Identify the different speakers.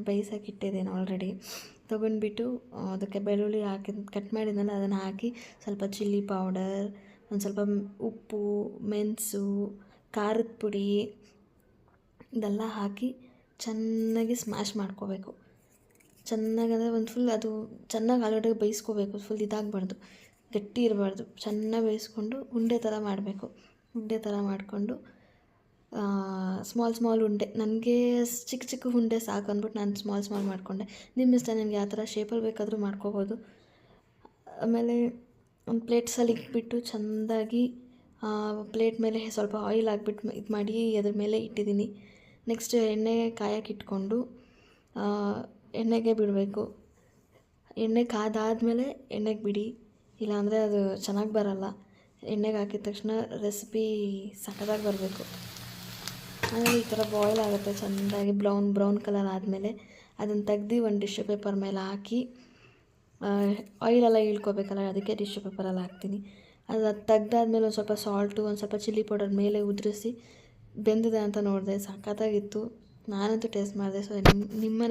Speaker 1: ಬೇಯಿಸೋಕೆ ಇಟ್ಟಿದ್ದೀನಿ ಆಲ್ರೆಡಿ. ತೊಗೊಂಡ್ಬಿಟ್ಟು ಅದಕ್ಕೆ ಬೆಳ್ಳುಳ್ಳಿ ಹಾಕಿ ಕಟ್ ಮಾಡಿದ್ನಲ್ಲ ಅದನ್ನು ಹಾಕಿ ಸ್ವಲ್ಪ ಚಿಲ್ಲಿ ಪೌಡರ್, ಒಂದು ಸ್ವಲ್ಪ ಉಪ್ಪು, ಮೆಣಸು, ಖಾರದ ಪುಡಿ ಇದೆಲ್ಲ ಹಾಕಿ ಚೆನ್ನಾಗಿ ಸ್ಮ್ಯಾಶ್ ಮಾಡ್ಕೋಬೇಕು. ಚೆನ್ನಾಗಿ ಅಂದರೆ ಒಂದು ಫುಲ್ ಅದು ಚೆನ್ನಾಗಿ ಆಲೂಗಡ್ಡೆ ಬೇಯಿಸ್ಕೋಬೇಕು. ಫುಲ್ ಇದಾಗಬಾರ್ದು, ಗಟ್ಟಿ ಇರಬಾರ್ದು. ಚೆನ್ನಾಗಿ ಬೇಯಿಸ್ಕೊಂಡು ಉಂಡೆ ಥರ ಮಾಡಬೇಕು. ಉಂಡೆ ಥರ ಮಾಡಿಕೊಂಡು ಸ್ಮಾಲ್ ಉಂಡೆ, ನನಗೆ ಚಿಕ್ಕ ಚಿಕ್ಕ ಉಂಡೆ ಸಾಕು ಅಂದ್ಬಿಟ್ಟು ನಾನು ಸ್ಮಾಲ್ ಮಾಡಿಕೊಂಡೆ. ನಿಮ್ಮ ಇಷ್ಟ, ನಿಮ್ಗೆ ಯಾವ ಥರ ಶೇಪಲ್ಲಿ ಬೇಕಾದರೂ ಮಾಡ್ಕೋಬೋದು. ಆಮೇಲೆ ಒಂದು ಪ್ಲೇಟ್ಸಲ್ಲಿ ಇಟ್ಬಿಟ್ಟು ಚೆಂದಾಗಿ ಪ್ಲೇಟ್ ಮೇಲೆ ಸ್ವಲ್ಪ ಆಯಿಲ್ ಹಾಕ್ಬಿಟ್ಟು ಇದು ಮಾಡಿ ಅದ್ರ ಮೇಲೆ ಇಟ್ಟಿದ್ದೀನಿ. ನೆಕ್ಸ್ಟ್ ಎಣ್ಣೆ ಕಾಯಕ್ಕೆ ಇಟ್ಕೊಂಡು ಎಣ್ಣೆಗೆ ಬಿಡಬೇಕು. ಎಣ್ಣೆ ಕಾದಾದಮೇಲೆ ಎಣ್ಣೆಗೆ ಬಿಡಿ, ಇಲ್ಲಾಂದರೆ ಅದು ಚೆನ್ನಾಗಿ ಬರೋಲ್ಲ. ಎಣ್ಣೆಗೆ ಹಾಕಿದ ತಕ್ಷಣ ರೆಸಿಪಿ ಸಖತ್ತಾಗಿ ಬರಬೇಕು. ಆಮೇಲೆ ಈ ಥರ ಬಾಯ್ಲ್ ಆಗುತ್ತೆ ಚೆಂದಾಗಿ ಬ್ರೌನ್ ಕಲರ್ ಆದಮೇಲೆ ಅದನ್ನು ತೆಗ್ದು ಒಂದು ಟಿಶ್ಯೂ ಪೇಪರ್ ಮೇಲೆ ಹಾಕಿ, ಆಯಿಲೆಲ್ಲ ಇಳ್ಕೊಬೇಕಲ್ಲ ಅದಕ್ಕೆ ಟಿಶ್ಯೂ ಪೇಪರಲ್ಲಿ ಹಾಕ್ತೀನಿ. ಅದು ತೆಗ್ದಾದ್ಮೇಲೆ ಒಂದು ಸ್ವಲ್ಪ ಸಾಲ್ಟು, ಒಂದು ಸ್ವಲ್ಪ ಚಿಲ್ಲಿ ಪೌಡರ್ ಮೇಲೆ ಉದುರಿಸಿ ಬೆಂದಿದೆ ಅಂತ ನೋಡಿದೆ. ಸಖತ್ತಾಗಿತ್ತು. ನಾನಂತೂ ಟೇಸ್ಟ್ ಮಾಡಿದೆ. ಸೊ ನಿಮ್ಮನೆ